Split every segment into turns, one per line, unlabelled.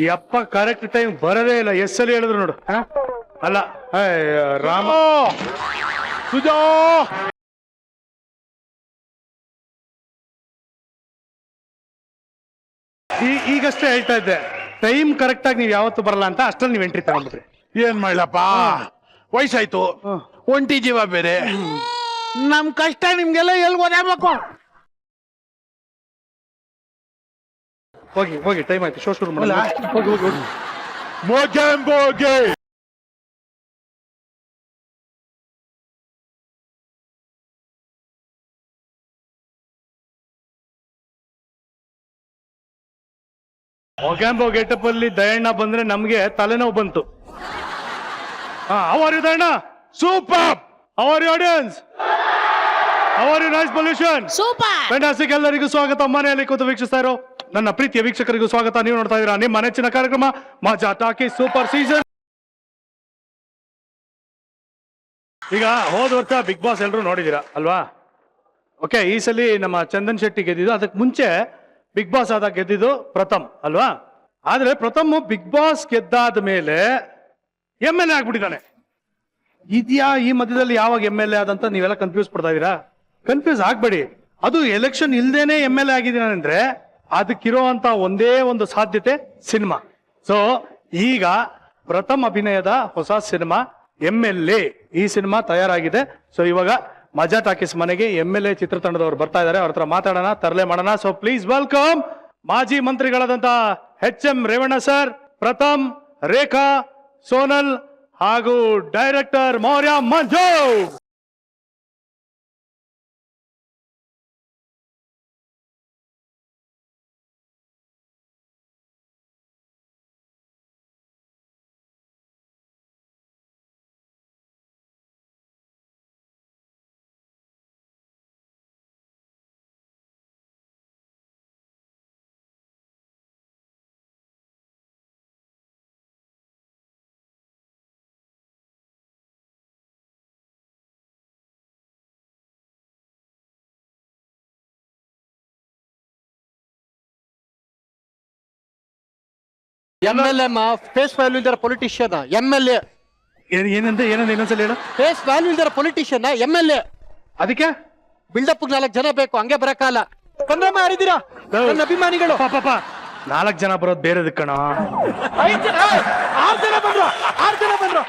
ಈ ಅಪ್ಪ correct time ಬರದೇ ಇಲ್ಲ. ಎಸ್ಸಲ್ಲಿ ಹೇಳಿದ್ರು ನೋಡು. ಅಲ್ಲ ರಾಮ ಸುಜಾ ಈಗಷ್ಟೇ ಹೇಳ್ತಾ ಇದ್ದೆ, ಟೈಮ್ ಕರೆಕ್ಟ್ ಆಗಿ ನೀವು ಯಾವತ್ತು ಬರಲ್ಲ ಅಂತ. ಅಷ್ಟ್ರಲ್ಲಿ ನೀವು ಎಂಟ್ರಿ ತಗೊಂಡ್ಬಿಟ್ರಿ.
ಏನ್ ಮಾಡ್ಲಪ್ಪ, ವಯಸ್ಸಾಯ್ತು, ಒಂಟಿ ಜೀವ ಬೇರೆ. ನಮ್ ಕಷ್ಟ ನಿಮ್ಗೆಲ್ಲ ಎಲ್ಲಿ ಓದಾಡ್ಬೇಕು.
ಹೋಗಿ ಹೋಗಿ, ಟೈಮ್ ಆಯ್ತು, ಶೋ ಶುರು ಮಾಡಲ್ಲ. ಹೋಗಿ ಹೋಗಿ ಹೋಗಿ.
ಮೋಜಂಬೋಗೆ
ಮೊಗ್ಯಾಂಬೋ ಗೆಟಪ್ ಅಲ್ಲಿ ದಯಣ್ಣ ಬಂದ್ರೆ ನಮ್ಗೆ ತಲೆನೋವು ಬಂತು. ಅವರ್ ಯು ದಯಣ್ಣ?
Super.
How are you audience? How are you noise pollution?
Super
fantastic. ಎಲ್ಲರಿಗೂ ಸ್ವಾಗತ. ಮನೆಯಲ್ಲಿ ಕೂತು ವೀಕ್ಷಿಸ್ತಾ ಇರೋ ನನ್ನ ಪ್ರೀತಿಯ ವೀಕ್ಷಕರಿಗೂ ಸ್ವಾಗತ. ನೀವು ನೋಡ್ತಾ ಇದ್ದೀರಾ ನಿಮ್ಮ ನೆಚ್ಚಿನ ಕಾರ್ಯಕ್ರಮ ಮಜಾ ಟಾಕೀಸ್ ಸೂಪರ್ ಸೀಸನ್. ಈಗ ಹೋದ ವರ್ಷ ಬಿಗ್ ಬಾಸ್ ಎಲ್ಲರೂ ನೋಡಿದೀರಾ ಅಲ್ವಾ? ಓಕೆ, ಈ ಸಲ ನಮ್ಮ ಚಂದನ್ ಶೆಟ್ಟಿ ಗೆದ್ದಿದ್ದು. ಅದಕ್ಕೆ ಮುಂಚೆ ಬಿಗ್ ಬಾಸ್ ಆದಾಗ ಗೆದ್ದಿದ್ದು ಪ್ರಥಮ್ ಅಲ್ವಾ? ಆದ್ರೆ ಪ್ರಥಮ್ ಬಿಗ್ ಬಾಸ್ ಗೆದ್ದಾದ ಮೇಲೆ MLA ಆಗ್ಬಿಟ್ಟಿದ್ದಾನೆ. ಇದ್ಯಾ ಈ ಮಧ್ಯದಲ್ಲಿ ಯಾವಾಗ MLA ಆದಂತ ನೀವೆಲ್ಲ ಕನ್ಫ್ಯೂಸ್ ಪಡ್ತಾ ಇದೀರಾ? ಕನ್ಫ್ಯೂಸ್ ಆಗ್ಬೇಡಿ. ಅದು ಎಲೆಕ್ಷನ್ ಇಲ್ದೇನೆ MLA ಆಗಿದ್ದಾನೆ ಅಂದ್ರೆ ಅದಕ್ಕಿರುವಂತ ಒಂದೇ ಒಂದು ಸಾಧ್ಯತೆ ಸಿನಿಮಾ. ಸೊ ಈಗ ಪ್ರಥಮ್ ಅಭಿನಯದ ಹೊಸ ಸಿನಿಮಾ MLA, ಈ ಸಿನಿಮಾ ತಯಾರಾಗಿದೆ. ಸೊ ಇವಾಗ ಮಜಾ ಟಾಕೀಸ್ ಮನೆಗೆ MLA ಚಿತ್ರತಂಡದವರು ಬರ್ತಾ ಇದ್ದಾರೆ. ಅವ್ರ ಹತ್ರ ಮಾತಾಡೋಣ, ತರಲೆ ಮಾಡೋಣ. ಸೊ ಪ್ಲೀಸ್ ವೆಲ್ಕಮ್ ಮಾಜಿ ಮಂತ್ರಿಗಳಾದಂತ HM ರೇವಣ್ಣ ಸರ್, ಪ್ರಥಮ್, ರೇಖಾ, ಸೋನಲ್ ಹಾಗೂ ಡೈರೆಕ್ಟರ್ ಮೌರ್ಯ ಮಂಜು.
MLA ಫೇಸ್ ವ್ಯಾಲ್ಯೂ ಇಲ್ದಿರ ಪೊಲಿಟಿಷಿಯನ್. MLA
ಏನಂತ ಇನ್ನೊಂದ್ಸಲ ಹೇಳು.
ಫೇಸ್ ವ್ಯಾಲ್ಯೂ ಇಲ್ದಿರ ಪೊಲಿಟಿಷಿಯನ್ MLA.
ಅದಕ್ಕೆ
ಬಿಲ್ಡಪ್ 4 ಜನ ಬೇಕು, ಹಂಗೆ ಬರಕಾಲ. ಬಂದ್ರಮ್ಮ, ಯಾರಿದ್ದೀರಾ ನನ್ನ ಅಭಿಮಾನಿಗಳು?
ಪಾಪ 4 ಜನ ಬರೋದು ಬೇರೆದಕ್ಕೆ ಕಣ.
6 ಜನ ಬಂದ್ರು, 6 ಜನ ಬಂದ್ರು.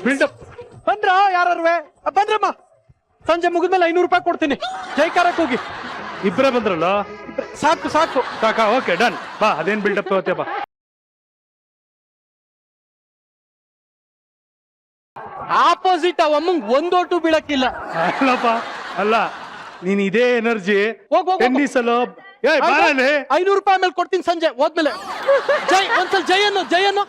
ಬಿಲ್ಡಪ್
ಬಂದ್ರ ಯಾರೇ ಬಂದ್ರಮ್ಮ. ಸಂಜೆ ಮುಗಿದ್ಮೇಲೆ 500 ರೂಪಾಯಿ ಕೊಡ್ತೀನಿ. ಜೈಕಾರಕ್ಕೆ ಹೋಗಿ.
ಇಬ್ಬರೇ ಬಂದ್ರಲ್ಲ,
ಸಾಕು ಸಾಕು
ಸಾಕಾ? Okay done. ಬಾ, ಅದೇನ್ ಬಿಲ್ಡಪ್ ತಗೋತೀಯ ಬಾ.
ಆಪೋಸಿಟ್ ಅಮ್ಮಂಗ್ ಒಂದೋಟು ಬೀಳಕ್ಕಿಲ್ಲ.
ಅಲ್ಲಪ್ಪ, ಅಲ್ಲ ನೀನ್ ಇದೇ ಎನರ್ಜಿ
ಹೋಗ್ ಹೋಗ್
ಟೆನ್ನಿಸ್ ಅಲ್ಲೋ.
500 ರೂಪಾಯಿ ಮೇಲೆ ಕೊಡ್ತೀನಿ ಸಂಜೆ ಹೋದ್ಮೇಲೆ. ಜೈ ಒಂದ್ಸಲ ಜೈ ಅನ್ನು.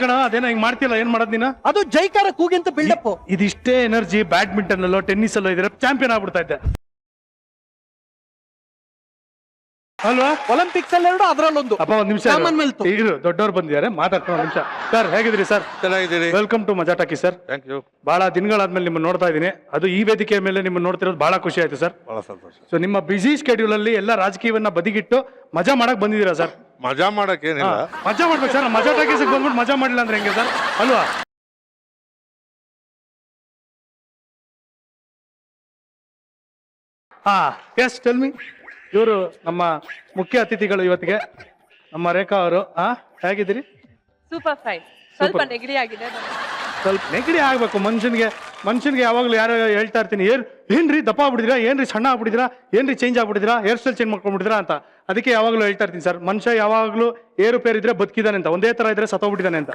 ಕಣ ಅದೇನೋ ಹಿಂಗ್ ಮಾಡ್ತಿಲ್ಲ, ಏನ್ ಮಾಡೋದ್ ನೀನು?
ಅದು ಜೈಕಾರ ಕೂಗಿ ಅಂತ ಬಿಲ್ಡಪ್.
ಇದಿಷ್ಟೇ ಎನರ್ಜಿ ಬ್ಯಾಡ್ಮಿಂಟನ್ ಅಲ್ಲೋ ಟೆನ್ನಿಸ್ ಅಲ್ಲೋ ಇದ್ರೆ ಚಾಂಪಿಯನ್ ಆಗ್ಬಿಡ್ತಾ ಇದ್ದೆ ಅಲ್ವಾ?
ಒಲಿಂಪಿಕ್ಸ್ ಅಲ್ಲಿ 2, ಅದ್ರಲ್ಲೊಂದು.
ಅಪ್ಪ ಒಂದ್ ನಿಮಿಷ ಇರು, ದೊಡ್ಡವ್ರು ಬಂದಿದ್ದಾರೆ, ಮಾತಾಡ್ತಾರೆ ಒಂದ್ ನಿಮಿಷ. ಸರ್ ಹೇಗಿದ್ರಿ ಸರ್?
ಚೆನ್ನಾಗಿದ್ದೀರಿ.
Welcome to Majaa Talkies sir.
Thank you.
ಬಹಳ ದಿನಗಳಾದ್ಮೇಲೆ ನಿಮ್ಮನ್ನ ನೋಡ್ತಾ ಇದ್ದೀನಿ. ಅದು ಈ ವೇದಿಕೆ ಮೇಲೆ ನಿಮ್ಮನ್ನ ನೋಡ್ತಿರೋದು ಬಹಳ ಖುಷಿ ಆಯ್ತು ಸರ್.
ಬಹಳ ಸಂತೋಷ.
ಸೊ ನಿಮ್ಮ ಬಿಸಿ ಶೆಡ್ಯೂಲ್ ಅಲ್ಲಿ ಎಲ್ಲ ರಾಜಕೀಯವನ್ನ ಬದಿಗಿಟ್ಟು ಮಜಾ ಮಾಡಕ್ ಬಂದಿದ್ದೀರಾ ಸರ್?
ಮಜಾ ಮಾಡಕ್ಕೇನಿಲ್ಲ,
ಮಜಾ ಮಾಡ್ಬೇಕು ಸರ್. ಮಜಾ ಟಾಕೀಸ್ ಬಂದ್ಬಿಟ್ಟು ಮಜಾ ಮಾಡಿಲ್ಲ ಅಂದ್ರೆ ಹೆಂಗೆ ಸರ್? ಅಲ್ವಾ? Yes tell me. ಇವರು ನಮ್ಮ ಮುಖ್ಯ ಅತಿಥಿಗಳು ಇವತ್ತಿಗೆ, ನಮ್ಮ ರೇಖಾ ಅವರು. ಹೇಗಿದ್ದೀರಿ?
Super fine. ಸ್ವಲ್ಪ ನೆಗಡಿ ಆಗಿದೆ.
ಸ್ವಲ್ಪ ನೆಗಡಿ ಆಗ್ಬೇಕು ಮನುಷ್ಯನ್ಗೆ ಯಾವಾಗ್ಲೂ ಯಾರು ಹೇಳ್ತಾ ಇರ್ತೀನಿ, ಏನ್ರಿ ದಪ್ಪ ಆಗ್ಬಿಟ್ಟಿದ್ರಾ, ಏನ್ರಿ ಸಣ್ಣ ಆಗ್ಬಿಟ್ಟಿದ್ರಾ, ಏನ್ರಿ ಚೇಂಜ್ ಆಗ್ಬಿಟ್ಟಿದ್ರಾ, ಹೇರ್ ಸ್ಟೈಲ್ ಚೇಂಜ್ ಮಾಡ್ಕೊಂಡ್ಬಿಟ್ಟಿದ್ರಾ ಅಂತ. ಅದಕ್ಕೆ ಯಾವಾಗ್ಲೂ ಹೇಳ್ತಾ ಇರ್ತೀನಿ ಸರ್, ಮನುಷ್ಯ ಯಾವಾಗ್ಲೂ ಏರುಪೇರು ಇದ್ರೆ ಬದುಕಿದಾನೆ ಅಂತ, ಒಂದೇ ತರ ಇದ್ರೆ ಸತ್ತೋಗ್ಬಿಟ್ಟಿದ್ದಾನೆ ಅಂತ.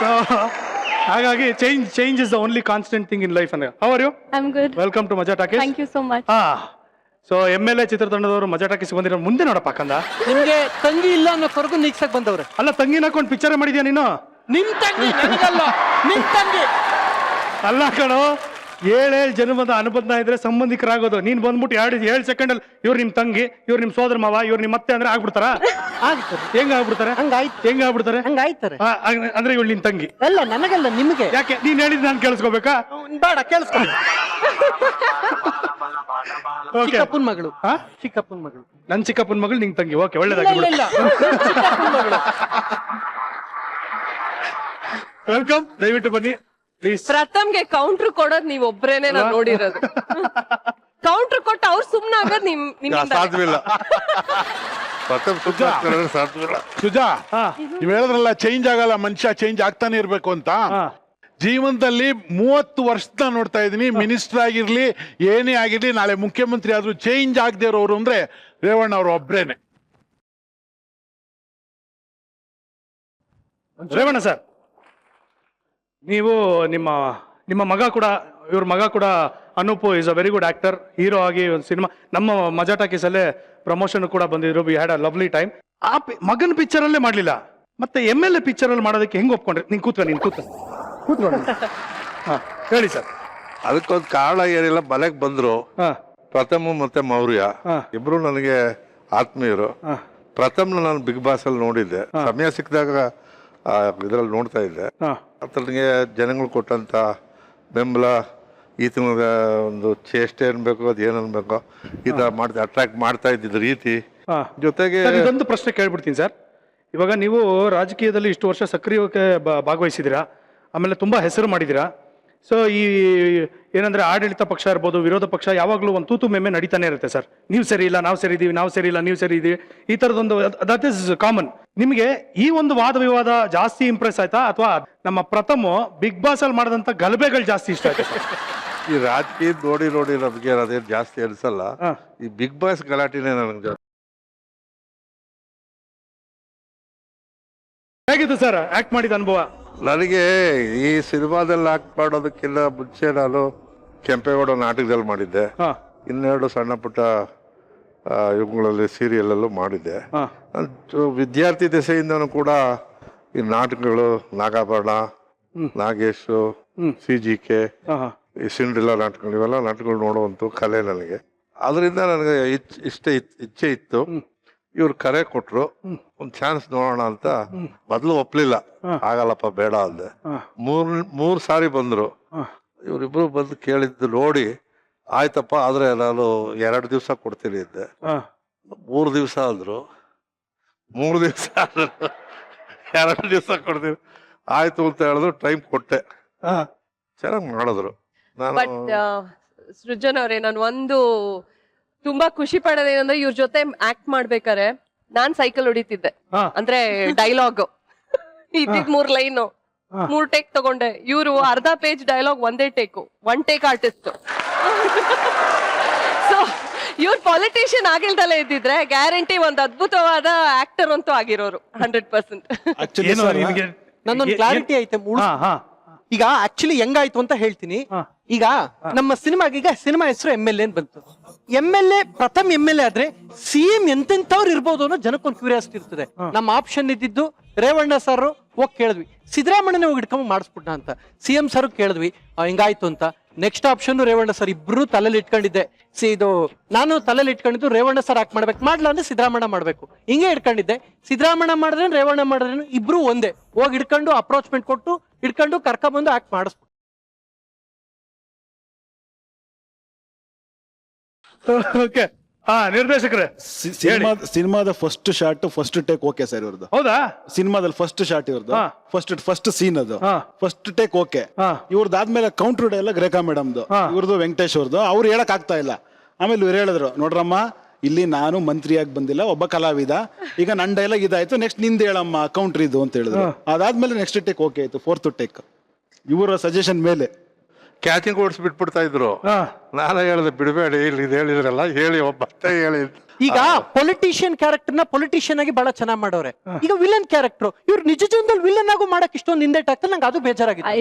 ಸೊ ಹಾಗಾಗಿ change is the only constant thing in life ಅಂದ್ರೆ. How are you?
I am good.
Welcome to Majaa Talkies.
Thank you so much.
So MLA ಚಿತ್ರತಂಡದವರು ಮಜಾ ಟಾಕೀಸ್ ಬಂದಿರೋ ಮುಂದೆ ನೋಡಪ್ಪ ಕಂದ.
ನಿಮ್ಗೆ ತಂಗಿ ಇಲ್ಲ ಅನ್ನೋ ಕೊರಗು ನೀಗ್ಸಕ್ ಬಂದವ್ರೆ.
ಅಲ್ಲ, ತಂಗಿನ ಹಾಕೊಂಡು ಪಿಕ್ಚರ್ ಮಾಡಿದ್ಯಾ ನೀನು?
ನಿಮ್ ತಂಗಿ ನನಗಲ್ಲ, ನಿಮ್ ತಂಗಿ.
ಅಲ್ಲ ಕಣೋ, ಏಳೇಳು ಜನ್ಮದ ಅನುಬಂಧ ಇದ್ರೆ ಸಂಬಂಧಿಕರಾಗೋದು. ನೀನ್ ಬಂದ್ಬಿಟ್ಟು 7 ಸೆಕೆಂಡಲ್ಲಿ ಇವ್ರು ನಿಮ್ ತಂಗಿ, ಇವ್ರು ನಿಮ್ ಸೋದರ ಮಾವ, ಇವ್ರು ನಿಮ್ಮ ಮತ್ತೆ ಅಂದ್ರೆ ಆಗ್ಬಿಡ್ತಾರ?
ಆಗ್ತಾರೆ
ಹೆಂಗ್ ಆಗ್ಬಿಡ್ತಾರೆ?
ಹಂಗಾಯ್ತಾರೆ.
ಅಂದ್ರೆ ಇವಳು ನಿನ್ ತಂಗಿ?
ಅಲ್ಲ, ನನಗಲ್ಲ, ನಿಮಗೆ.
ಯಾಕೆ ನೀನ್ ಹೇಳಿದ್ ನಾನು ಕೇಳಿಸ್ಕೋಬೇಕಾ?
ಬೇಡ, ಕೇಳಿಸ್ಕೊ.
ಓಕೆ.
ಚಿಕ್ಕಪ್ಪನ ಮಗಳು. ಚಿಕ್ಕಪ್ಪನ ಮಗಳು.
ನನ್ ಚಿಕ್ಕಪ್ಪನ ಮಗಳು ನಿಂಗ್ ತಂಗಿ. ಓಕೆ, ಒಳ್ಳೇದಾಗಿ. ವೆಲ್ಕಮ್, ದಯವಿಟ್ಟು ಬನ್ನಿ ಪ್ಲೀಸ್.
ಪ್ರಥಮ್ಗೆ ಕೌಂಟರ್ ಕೊಡೋದ್ ನೀವ್ ಒಬ್ರೇನೆ ನಾನ್ ನೋಡಿರೋದು. ಕೌಂಟರ್ ಕೊಟ್ಟು ಅವ್ರು ಸುಮ್ನೆ ಆಗೋದ್ ನಿಮ್ಮಿಂದ.
ಸಾಧ್ಯವಿಲ್ಲ. ಸಾಧ್ಯವಿಲ್ಲ. ಸುಜಾ, ನೀವ್ ಹೇಳಿದ್ರಲ್ಲ ಚೇಂಜ್ ಆಗಲ್ಲ, ಮನುಷ್ಯ ಚೇಂಜ್ ಆಗ್ತಾನೆ ಇರ್ಬೇಕು ಅಂತ. ಜೀವನದಲ್ಲಿ 30 ವರ್ಷದ ನೋಡ್ತಾ ಇದೀನಿ. ಮಿನಿಸ್ಟರ್ ಆಗಿರ್ಲಿ, ಏನೇ ಆಗಿರ್ಲಿ, ನಾಳೆ ಮುಖ್ಯಮಂತ್ರಿ ಆದ್ರೂ ಚೇಂಜ್ ಆಗದೆ ಇರೋರು ಅಂದ್ರೆ ರೇವಣ್ಣ ಅವರು ಒಬ್ರೇನೆ.
ರೇವಣ್ಣ ಸರ್, ನೀವು ನಿಮ್ಮ ಮಗ ಕೂಡ, ಇವ್ರ ಮಗ ಕೂಡ Anoop is a very good actor. Hero ಆಗಿ ಒಂದು ಸಿನಿಮಾ, ನಮ್ಮ ಮಜಾ ಟಾಕೀಸಲ್ಲೇ ಪ್ರಮೋಷನ್ ಕೂಡ ಬಂದಿದ್ರು. We had a lovely time. ಆ ಮಗನ ಪಿಕ್ಚರ್ ಅಲ್ಲೇ ಮಾಡ್ಲಿಲ್ಲ, ಮತ್ತೆ MLA ಪಿಕ್ಚರ್ ಅಲ್ಲಿ ಮಾಡೋದಕ್ಕೆ ಹೆಂಗ್ ಒಪ್ಕೊಂಡ್ರಿ? ನೀನ್ ಕೂತ್ಕೊಂಡು ಹೇಳಿ ಸರ್.
ಅದಕ್ಕೊಂದು ಕಾರಣ ಏನಿಲ್ಲ, ಮನೆಗೆ ಬಂದ್ರು. ಪ್ರಥಮ್ ಮತ್ತೆ ಮೌರ್ಯ ಇಬ್ರು ನನಗೆ ಆತ್ಮೀಯರು. ಪ್ರಥಮ್ನ ನಾನು ಬಿಗ್ ಬಾಸ್ ಅಲ್ಲಿ ನೋಡಿದ್ದೆ, ಸಮಯ ಸಿಕ್ಕಿದಾಗ ಇದ್ರಲ್ಲಿ ನೋಡ್ತಾ ಇದ್ದೆ. ನನಗೆ ಜನಗಳು ಕೊಟ್ಟಂತ ಬೆಂಬಲ, ಈತನ ಒಂದು ಚೇಷ್ಟೆ ಅನ್ಬೇಕು, ಅದ್ ಏನ್ ಅನ್ಬೇಕು, ಈ ತರ ಅಟ್ರಾಕ್ಟ್ ಮಾಡ್ತಾ ಇದ್ದಿದ್ದ ರೀತಿ ಜೊತೆಗೆ.
ಇದೊಂದು ಪ್ರಶ್ನೆ ಕೇಳ್ಬಿಡ್ತೀನಿ ಸರ್. ಇವಾಗ ನೀವು ರಾಜಕೀಯದಲ್ಲಿ ಇಷ್ಟು ವರ್ಷ ಸಕ್ರಿಯವಾಗಿ ಭಾಗವಹಿಸಿದ್ದೀರಾ, ಆಮೇಲೆ ತುಂಬಾ ಹೆಸರು ಮಾಡಿದ್ದೀರಾ. ಸೊ ಈ ಏನಂದ್ರೆ ಆಡಳಿತ ಪಕ್ಷ ಇರ್ಬೋದು, ವಿರೋಧ ಪಕ್ಷ, ಯಾವಾಗಲೂ ಒಂದು ತೂತು ಮೆಮ್ಮೆ ನಡೀತಾನೆ ಇರುತ್ತೆ ಸರ್. ನೀವು ಸರಿ ಇಲ್ಲ, ನಾವು ಸರಿ ಇದೀವಿ, ನಾವು ಸರಿ ಇಲ್ಲ, ನೀವು ಸರಿ ಇದೀವಿ, ಈ ತರದೊಂದು ದಟ್ ಇಸ್ ಕಾಮನ್. ನಿಮಗೆ ಈ ಒಂದು ವಾದ ವಿವಾದ ಜಾಸ್ತಿ ಇಂಪ್ರೆಸ್ ಆಯ್ತಾ, ಅಥವಾ ನಮ್ಮ ಪ್ರಥಮ್ ಬಿಗ್ ಬಾಸ್ ಅಲ್ಲಿ ಮಾಡಿದಂತ ಗಲಭೆಗಳು ಜಾಸ್ತಿ ಇಷ್ಟ ಆಯ್ತಾ?
ಈ ರಾಜಕೀಯ ನೋಡಿ ನಮ್ಗೆ ಅದೇನು ಜಾಸ್ತಿ ಅನ್ಸಲ್ಲ. ಈ ಬಿಗ್ ಬಾಸ್ ಗಲಾಟಿನೇ ನನಗೆ.
ಹೇಗಿತ್ತು ಸರ್ ಆಕ್ಟ್ ಮಾಡಿದ ಅನುಭವ?
ನನಗೆ ಈ ಸಿನಿಮಾದಲ್ಲಿ ಆಕ್ಟ್ ಮಾಡೋದಕ್ಕಿಂತ ಮುಂಚೆ ನಾನು ಕೆಂಪೇಗೌಡ ನಾಟಕದಲ್ಲಿ ಮಾಡಿದ್ದೆ. 2 ಸಣ್ಣ ಪುಟ್ಟ ಇವುಗಳಲ್ಲಿ ಸೀರಿಯಲ್ ಮಾಡಿದ್ದೆ. ವಿದ್ಯಾರ್ಥಿ ದೆಸೆಯಿಂದನೂ ಕೂಡ ಈ ನಾಟಕಗಳು, ನಾಗಾಭರಣ, ನಾಗೇಶ್, CGK, ಈ ಸಿಂಡ್ರಿಲ್ಲಾ ನಾಟಕಗಳು, ಇವೆಲ್ಲ ನಾಟಕಗಳು ನೋಡುವಂತ ಕಲೆ ನನಗೆ. ಅದರಿಂದ ನನಗೆ ಇಚ್ಛೆ ಇತ್ತು. ಇವ್ರು ಕರೆ ಕೊಟ್ರು, ಒಂದ್ ಚಾನ್ಸ್ ನೋಡೋಣ ಅಂತ. ಮೊದ್ಲು ಒಪ್ಲಿಲ್ಲ, ಆಗಲ್ಲಪ್ಪ ಬೇಡ ಅಂದೆ. 3 ಸಾರಿ ಬಂದ್ರು. ಇವ್ರಿಬ್ರು ಬಂದು ಕೇಳಿದ್ದು ನೋಡಿ ಆಯ್ತಪ್ಪ, ಆದ್ರೆ ನಾನು 2 ದಿವಸ ಕೊಡ್ತೀನಿ ಇದ್ದೆ. 3 ದಿವಸ ಅಂದ್ರು. 3 ದಿವಸ ಆದ್ರು, 2 ದಿವಸ ಕೊಡ್ತೀನಿ ಆಯ್ತು ಅಂತ ಹೇಳಿದ್ರು. ಟೈಮ್ ಕೊಟ್ಟೆ, ಚೆನ್ನಾಗಿ ಮಾಡಿದ್ರು.
ಬಟ್ ಸೃಜನ್ ಅವ್ರೆ, ನಾನು ಒಂದು ತುಂಬಾ ಖುಷಿ ಪಡೋದೇನಂದ್ರೆ, ಇವ್ರ ಜೊತೆ ಆಕ್ಟ್ ಮಾಡ್ಬೇಕಾರೆ ನಾನ್ ಸೈಕಲ್ ಹೊಡಿತಿದ್ದೆ. ಅಂದ್ರೆ ಡೈಲಾಗ್ ಇದ್ದಿದ್ 3 ಲೈನು 3 ಟೇಕ್ ತಗೊಂಡೆ. ಇವ್ರು ಅರ್ಧ ಪೇಜ್ ಡೈಲಾಗ್ ಒಂದೇ ಟೇಕು, 1 ಟೇಕ್ ಆರ್ಟಿಸ್ಟ್. ಸೊ ಇವ್ರು ಪಾಲಿಟಿಷಿಯನ್ ಆಗಿಲ್ದಲ್ಲೇ ಇದ್ದಿದ್ರೆ ಗ್ಯಾರಂಟಿ ಒಂದ್ ಅದ್ಭುತವಾದ ಆಕ್ಟರ್ ಅಂತೂ ಆಗಿರೋರು 100%.
ನನ್ನೊಂದು ಕ್ಲಾರಿಟಿ ಐತೆ. ಈಗ ಆಕ್ಚುಲಿ ಹೆಂಗಾಯ್ತು ಅಂತ ಹೇಳ್ತೀನಿ. ಈಗ ನಮ್ಮ ಸಿನಿಮಾ ಹೆಸರು MLA ಬಂತು. MLA ಪ್ರಥಮ್ MLA ಆದ್ರೆ CM ಎಂತೆಂತವ್ರು ಇರ್ಬೋದು ಅನ್ನೋ ಜನಕ್ಕೊಂದು ಕ್ಯೂರಿಯಾಸಿಟಿ ಇರ್ತದೆ. ನಮ್ಮ ಆಪ್ಷನ್ ಇದ್ದಿದ್ದು ರೇವಣ್ಣ ಸರ್ ಹೋಗಿ ಕೇಳಿದ್ವಿ, ಸಿದ್ದರಾಮಣ್ಣನೇ ಹೋಗಿ ಇಟ್ಕೊಂಡ್ ಮಾಡಿಸ್ಬಿಟ್ಟ ಅಂತ. CM ಸರ್ ಕೇಳಿದ್ವಿ, ಹಿಂಗಾಯ್ತು ಅಂತ. Next option Revanna sir. ಇಬ್ರು ತಲೆಯಲ್ಲಿ ಇಟ್ಕೊಂಡಿದ್ದೆ. ಇದು ನಾನು ತಲೆಯಲ್ಲಿ ಇಟ್ಕೊಂಡಿದ್ದು ರೇವಣ್ಣ ಸರ್ ಹಾಕಿ ಮಾಡ್ಬೇಕು, ಮಾಡ್ಲಾ ಅಂದ್ರೆ ಸಿದ್ದರಾಮಣ್ಣ ಮಾಡ್ಬೇಕು, ಹಿಂಗೆ ಇಟ್ಕೊಂಡಿದ್ದೆ. ಸಿದ್ದರಾಮಣ್ಣ ಮಾಡಿದ್ರೆ ರೇವಣ್ಣ ಮಾಡಿದ್ರೆ ಇಬ್ರು ಒಂದೇ. ಹೋಗಿ ಇಟ್ಕೊಂಡು ಅಪ್ರೋಚ್ಮೆಂಟ್ ಕೊಟ್ಟು ಇಟ್ಕೊಂಡು ಕರ್ಕೊಂಡ್ಬಂದು ಆಕ್ಟ್ ಮಾಡಿಸ್ಬಿಟ್ಟು.
ಓಕೆ, ನಿರ್ದೇಶಕರೇ
ಸಿನಿಮಾದ first shot first take okay sir ಇವ್ರದ್ದು.
ಹೌದಾ?
ಸಿನಿಮಾದಲ್ಲಿ ಫಸ್ಟ್ ಶಾಟ್ ಇವ್ರದ್ದು, ಫಸ್ಟ್ ಸೀನ್ ಅದು, ಫಸ್ಟ್ ಟೇಕ್ ಓಕೆ. ಇವ್ರದ್ದಾದ್ಮೇಲೆ ಕೌಂಟರ್ ಎಲ್ಲ ಗ್ರೇಕಾ ಮೇಡಮ್ದು, ಇವ್ರದ್ದು ವೆಂಕಟೇಶ್ ಅವ್ರದ್ದು. ಅವ್ರು ಹೇಳಕ್ ಆಗ್ತಾ ಇಲ್ಲ. ಆಮೇಲೆ ಇವ್ರು ಹೇಳಿದ್ರು, ನೋಡ್ರಮ್ಮ ಇಲ್ಲಿ ನಾನು ಮಂತ್ರಿಯಾಗಿ ಬಂದಿಲ್ಲ, ಒಬ್ಬ ಕಲಾವಿದ. ಈಗ ನನ್ನ ಡೈಲಾಗ್ ಇದಾಯ್ತು, ನೆಕ್ಸ್ಟ್ ನಿಂದ ಹೇಳಮ್ಮ ಕೌಂಟ್ರ್ ಇದು ಅಂತ ಹೇಳಿದ್ರು. ಅದಾದ್ಮೇಲೆ ನೆಕ್ಸ್ಟ್ ಟೇಕ್ ಓಕೆ ಆಯ್ತು, 4th ಟೇಕ್ ಇವರ ಸಜೆಷನ್ ಮೇಲೆ.
ಕ್ಯಾಚಿಂಗ್ ಬಿಟ್ಬಿಡ್ತಾ ಇದ್ರು. ನಾನು ಹೇಳಿದೆ ಬಿಡಬೇಡಿ, ಇಲ್ಲಿ ಇದು ಹೇಳಿದ್ರಲ್ಲ ಹೇಳಿ, ಒಬ್ಬ ಹೇಳಿ.
ಈಗ ಪೊಲಿಟಿಷಿಯನ್ ಕ್ಯಾರೆಕ್ಟರ್ ನ ಪೊಲಿಟಿಷಿಯನ್ ಆಗಿ ಬಹಳ ಚೆನ್ನಾಗಿ ಮಾಡೋರೆ. ಈಗ ವಿಲನ್ ಕ್ಯಾರೆಕ್ಟರ್ ಇವ್ರು ನಿಜ ಜೀವನದಲ್ಲಿ ವಿಲನ್ ಆಗು ಮಾಡಕ್ ಇಷ್ಟೊಂದು ಹಿಂದೆ ಆಗ್ತದೆ. ನಂಗೆ ಅದು ಬೇಜಾರಾಗಿದೆ.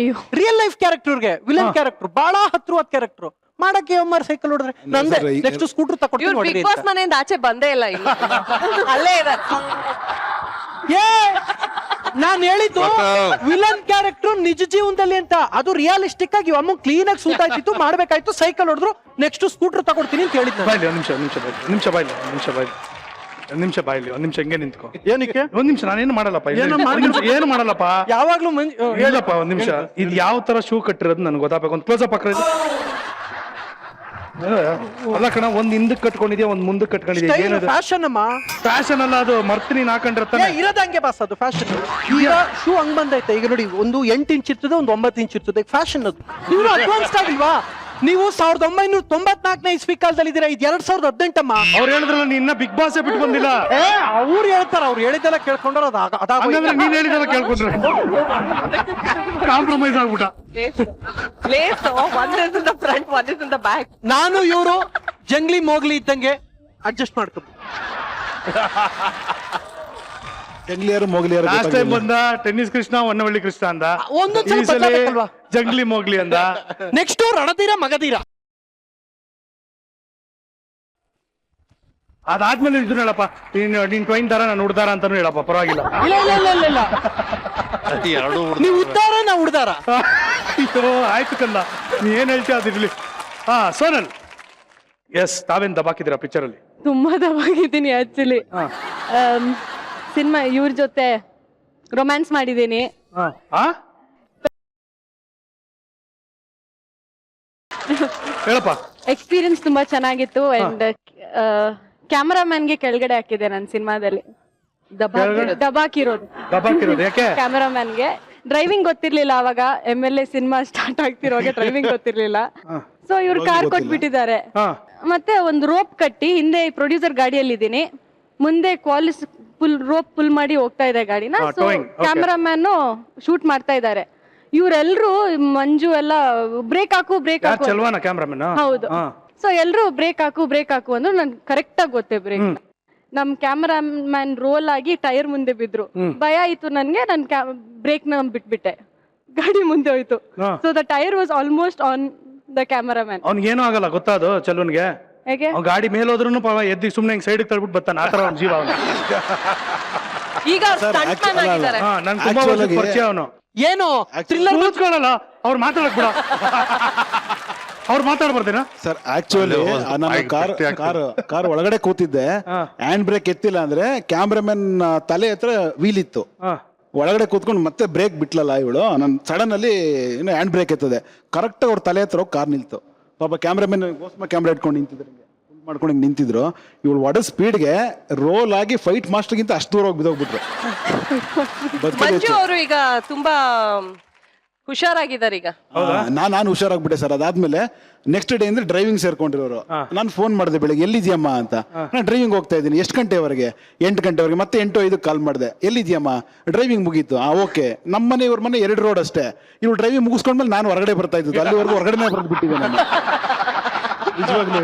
ರಿಯಲ್ ಲೈಫ್ ಕ್ಯಾರೆಕ್ಟರ್ಗೆ ವಿಲನ್ ಕ್ಯಾರೆಕ್ಟರ್ ಬಹಳ ಹತ್ರವಾದ ಕ್ಯಾರೆಕ್ಟರ್. ಮಾಡಕ್ಕೆ ಒಮ್ಮರ್ ಸೈಕಲ್ ಹೊಡೆದ್ರೆ ನಂದೆ ನೆಕ್ಸ್ಟ್ ಸ್ಕೂಟರ್ ತಗೊಂಡು
ಬಿಗ್ ಬಾಸ್ ಮನೆಯಿಂದ ಆಚೆ ಬಂದೇ ಇಲ್ಲ, ಅಲ್ಲೇ ಇದ್ದಾರೆ.
ನಾನ್ ಹೇಳಿದ್ದು ವಿಲನ್ ಕ್ಯಾರೆಕ್ಟರ್ ನಿಜ ಜೀವನದಲ್ಲಿ ಅಂತ, ಅದು ರಿಯಾಲಿಸ್ಟಿಕ್ ಆಗಿ ಅಮ್ಮ ಕ್ಲೀನ್ ಆಗಿ ಸೂಟ್ ಆಯ್ತಿತ್ತು, ಮಾಡ್ಬೇಕಾಯ್ತು, ಸೈಕಲ್ ಹೊಡೆದ್ರು, ನೆಕ್ಸ್ಟ್ ಸ್ಕೂಟರ್ ತಗೊಡ್ತೀನಿ ಅಂತ ಹೇಳಿದ್ನ.
ಬಾಯ್ಲಿ ಒಂದ್ ನಿಮಿಷ ಬಾಯ್ಲಿ ಒಂದ್ ನಿಮಿಷ ಹಿಂಗೆ ನಿಂತ್ಕೊ.
ಏನಕ್ಕೆ?
ಒಂದ್ ನಿಮಿಷ ನಾನೇನು ಮಾಡಲ್ಲಪ್ಪ ಏನು ಮಾಡಲ್ಲಪ್ಪ.
ಯಾವಾಗ್ಲೂ
ಹೇಳಪ್ಪ ಒಂದ್ ನಿಮಿಷ. ಇದು ಯಾವ ತರ ಶೂ ಕಟ್ಟಿರೋದು ನನ್ಗೆ ಗೊತ್ತಾಗಬೇಕು. ಒಂದು ಕ್ಲೋಸ್ ಅಪ್ ಹಾಕ್ರೆ ಅಲ್ಲ ಕಣ, ಒಂದ್ ಹಿಂದಕ್ಕೆ ಕಟ್ಕೊಂಡಿದ್ಯಾ, ಒಂದ್ ಮುಂದಕ್ಕೆ ಕಟ್ಕೊಂಡಿದ್ಯಾ. ಏನದು
ಫ್ಯಾಷನ್ ಅಮ್ಮ,
ಫ್ಯಾಷನ್ ಅಲ್ಲ ಅದು, ಮರ್ತೀನಿ ಹಾಕೊಂಡ್ರೆ
ಇರೋದಂಗೆ ಬಾಸ್, ಅದು ಫ್ಯಾಷನ್. ಈಗ ಶೂ ಹಂಗ್ ಬಂದೈತೆ. ಈಗ ನೋಡಿ, ಒಂದು 8 ಇಂಚ್ ಇರ್ತದೆ, ಒಂದು 9 ಇಂಚ್ ಇರ್ತದೆ. ಫ್ಯಾಷನ್ ಅದು. ನೀವು ಅಡ್ವಾನ್ಸ್ಡ್ ಆಗಿಲ್ವಾ? ನೀವು 1994ನೇ ಇಸ್ವಿ ಕಾಲದಲ್ಲಿ ಇದ್ದೀರಾ, ಇದು 2018 ಅಮ್ಮ.
ಅವ್ರು ಹೇಳಿದ್ರಲ್ಲ ನೀ ಇನ್ನ ಬಿಗ್ ಬಾಸ್ ಬಿಟ್ಟು ಬಂದಿಲ್ಲ.
ಅವ್ರು ಹೇಳ್ತಾರ, ಅವ್ರು ಹೇಳಿದ್ದೆಲ್ಲ ಕೇಳ್ಕೊಂಡ್ರೆ
ಹಂಗಂದ್ರೆ ನೀನ್ ಹೇಳಿದೆಲ್ಲ ಕೇಳ್ಕೊಂಡ್ರೆ ಕಾಂಪ್ರಮೈಸ್ ಆಗ್ಬಿಟ್ಟ.
Place, one is in the front, one is in the back.
ನಾನು ಇವರು ಜಂಗ್ಲಿ ಮೋಗ್ಲಿ ಇದ್ದಂಗೆ ಅಡ್ಜಸ್ಟ್ ಮಾಡ್ಕೊಂಡು.
ಜಂಗ್ಲಿಯರು ಮೊಗ್ಲಿಯರು
ಲಾಸ್ಟ್ ಟೈಮ್ ಬಂದ ಟೆನ್ನಿಸ್ ಕೃಷ್ಣ, ಹೊನ್ನವಳ್ಳಿ ಕೃಷ್ಣ ಅಂದ.
ಒಂದೊಂದ್ಸಲ
ಈ ಸಲ
ಬದಲಾಗಬೇಕಲ್ವಾ?
ಜಂಗ್ಲಿ ಮೋಗ್ಲಿ ಅಂದ.
ನೆಕ್ಸ್ಟ್ ರಣಧೀರ ಮಗಧೀರ.
ಅದಾದ್ಮೇಲೆ ಇದ್ರು ಹೇಳಪ್ಪ, ನೀನ್ ಟ್ವೈನ್ ದಾರ ನಾನು ಉಡ್ದಾರ ಅಂತಾನು ಹೇಳಪ್ಪ, ಪರವಾಗಿಲ್ಲ.
ಇಲ್ಲ ನೀವು ಉದ್ದಾರ, ನಾ ಉಡ್ದಾರ.
ಅಯ್ಯೋ ಆಯ್ತು ಕಂದ, ನೀ ಏನ್ ಹೇಳ್ತೀಯ ಅದಿರ್ಲಿ. ಹಾ ಸೋನಲ್, ಎಸ್, ತಾವೇನ್ ದಬಾಕಿದ್ದೀರಾ ಪಿಕ್ಚರ್ ಅಲ್ಲಿ?
ತುಂಬಾ ದಬಾಗಿದ್ದೀನಿ ಆಕ್ಚುಲಿ. ಸಿನಿಮಾ ಇವ್ರ ಜೊತೆ ರೊಮ್ಯಾನ್ಸ್ ಮಾಡಿದ್ದೀನಿ.
ಹೇಳಪ್ಪ.
ಎಕ್ಸ್ಪೀರಿಯನ್ಸ್ ತುಂಬಾ ಚೆನ್ನಾಗಿತ್ತು. ಅಂಡ್ ಕ್ಯಾಮರಾಮನ್ಗೆ ಕೆಳಗಡೆ ಹಾಕಿದೆ ನನ್ನ ಸಿನಿಮಾದಲ್ಲಿ, ದಬಾಕಿರೋದು
ಯಾಕೆ?
ಕ್ಯಾಮರಾಮನ್ಗೆ ಡ್ರೈವಿಂಗ್ ಗೊತ್ತಿರ್ಲಿಲ್ಲ ಅವಾಗ, MLA ಸಿನಿಮಾ ಸ್ಟಾರ್ಟ್ ಆಗ್ತಿರುವಾಗ ಡ್ರೈವಿಂಗ್ ಗೊತ್ತಿರ್ಲಿಲ್ಲ. ಸೊ ಇವ್ರು ಕಾರ್ ಕೊಟ್ಬಿಟ್ಟಿದ್ದಾರೆ. ಮತ್ತೆ ಒಂದು ರೋಪ್ ಕಟ್ಟಿ ಹಿಂದೆ ಪ್ರೊಡ್ಯೂಸರ್ ಗಾಡಿಯಲ್ಲಿ ಇದ್ದೀನಿ, ಮುಂದೆ ಕ್ವಾಲಿಸ್ ರೋಪ್ ಪುಲ್ ಮಾಡಿ ಹೋಗ್ತಾ ಇದೆ ಗಾಡಿನ. ಸೊ ಕ್ಯಾಮರಾಮ್ಯಾನ್ ಶೂಟ್ ಮಾಡ್ತಾ ಇದ್ದಾರೆ. ಇವರೆಲ್ಲರೂ ಮಂಜು ಎಲ್ಲ ಬ್ರೇಕ್ ಹಾಕು
ಕ್ಯಾಮ್ರಾಮನ್.
ಹೌದು. ಸೊ ಎಲ್ರು ಬ್ರೇಕ್ ಹಾಕು ಅಂದ್ರೆ ನನ್ ಕರೆಕ್ಟ್ ಆಗಿ ಗೊತ್ತೇ ಬ್ರೇಕ್. ನಮ್ ಕ್ಯಾಮರಾಮ್ಯಾನ್ ರೋಲ್ ಆಗಿ ಟೈರ್ ಮುಂದೆ ಬಿದ್ರು, ಭಯ ಆಯ್ತು ನನ್ಗೆ. ನನ್ ಬ್ರೇಕ್ ನ ಬಿಟ್ಬಿಟ್ಟೆ, ಗಾಡಿ ಮುಂದೆ ಹೋಯ್ತು. So the tyre was almost on the cameraman.
ಅವ್ನಿಗೇನು ಆಗಲ್ಲ ಗೊತ್ತಾದು ಚಲುನ್ಗೆ.
ಹೇಗೆ
ಗಾಡಿ ಮೇಲೆ ಹೋದ್ರೂ ಎದ್ದಿ ಸುಮ್ನೆ ಸೈಡ್ ತಳ್ಬಿಟ್ಟು ಬರ್ತಾನೆ, ಆತರ ಅವ್ನ ಜೀವ.
ಈಗ stunt man ಆಗಿದ್ದಾರೆ.
ನನ್ ತುಂಬಾ ವರ್ಷದ ಪರಿಚಯ ಅವನು.
ಏನು
ಕೂತ್ಕೊಳ್ಳಲ್ಲ, ಅವ್ರು ಮಾತಾಡಕ್ ಬಿಡ. ಅವ್ರು ಮಾತಾಡ್ಬಾರ್ದೇನಾ
ಸರ್? ಆಕ್ಚುಲಿ ನಾನು ಕಾರ್ ಒಳಗಡೆ ಕೂತಿದ್ದೆ, ಹ್ಯಾಂಡ್ ಬ್ರೇಕ್ ಎತ್ತಿಲ್ಲ ಅಂದ್ರೆ ಕ್ಯಾಮ್ರಾಮನ್ ತಲೆ ಹತ್ರ ವೀಲ್ ಇತ್ತು. ಒಳಗಡೆ ಕೂತ್ಕೊಂಡು ಮತ್ತೆ ಬ್ರೇಕ್ ಬಿಟ್ಲಲ್ಲ ಇವಳು, ನನ್ ಸಡನ್ ಅಲ್ಲಿ ಇನ್ನು ಹ್ಯಾಂಡ್ ಬ್ರೇಕ್ ಎತ್ತದೆ. ಕರೆಕ್ಟ್ ಅವ್ರ ತಲೆ ಹತ್ರ ಕಾರ್ ನಿಲ್ತು. ಪಾಪ ಕ್ಯಾಮ್ರಾಮನ್ ಕ್ಯಾಮ್ರಾ ಇಟ್ಕೊಂಡು ನಿಂತಿದ್ರು, ಮಾಡ್ಕೊಂಡು ನಿಂತಿದ್ರು. ಇವಳು ಒಡ ಸ್ಪೀಡ್ಗೆ ರೋಲ್ ಆಗಿ ಫೈಟ್ ಮಾಸ್ಟರ್ಗಿಂತ ಅಷ್ಟು ದೂರ ಹೋಗಿ ಬಿದ್ದೋಗ್ಬಿಟ್ರು.
ಮಂಜು ಅವರು ಈಗ ತುಂಬಾ ಹುಷಾರಾಗಿದ್ದಾರೆ ಈಗ.
ನಾನು ಹುಷಾರಾಗ್ಬಿಟ್ಟೆ ಸರ್. ಅದಾದ್ಮೇಲೆ ನೆಕ್ಸ್ಟ್ ಡೇ ಅಂದ್ರೆ ಡ್ರೈವಿಂಗ್ ಸೇರ್ಕೊಂಡಿರೋರು. ನಾನು ಫೋನ್ ಮಾಡಿದೆ ಬೆಳಿಗ್ಗೆ, ಎಲ್ಲಿದ್ಯಮ್ಮ ಅಂತ. ನಾನು ಡ್ರೈವಿಂಗ್ ಹೋಗ್ತಾ ಇದ್ದೀನಿ. ಎಷ್ಟು ಗಂಟೆವರೆಗೆ? 8 ಗಂಟೆವರೆಗೆ. ಮತ್ತೆ 8:05 ಕಾಲ್ ಮಾಡಿದೆ, ಎಲ್ಲಿದ್ಯಮ್ಮ? ಡ್ರೈವಿಂಗ್ ಮುಗೀತು. ಓಕೆ. ನಮ್ಮ ಮನೆ ಇವ್ರ ಮನೆ 2 ರೋಡ್ ಅಷ್ಟೇ. ಇವ್ರು ಡ್ರೈವಿಂಗ್ ಮುಗಿಸ್ಕೊಂಡ್ಮೇಲೆ ನಾನು ಹೊರಗಡೆ ಬರ್ತಾ ಇದ್ದು, ಅಲ್ಲಿವರೆಗೂ ಹೊರಗಡೆ ಬರ್ದು ಬಿಟ್ಟಿದ್ದೆ ನಾನು ನಿಜವಾಗ್ಲೂ.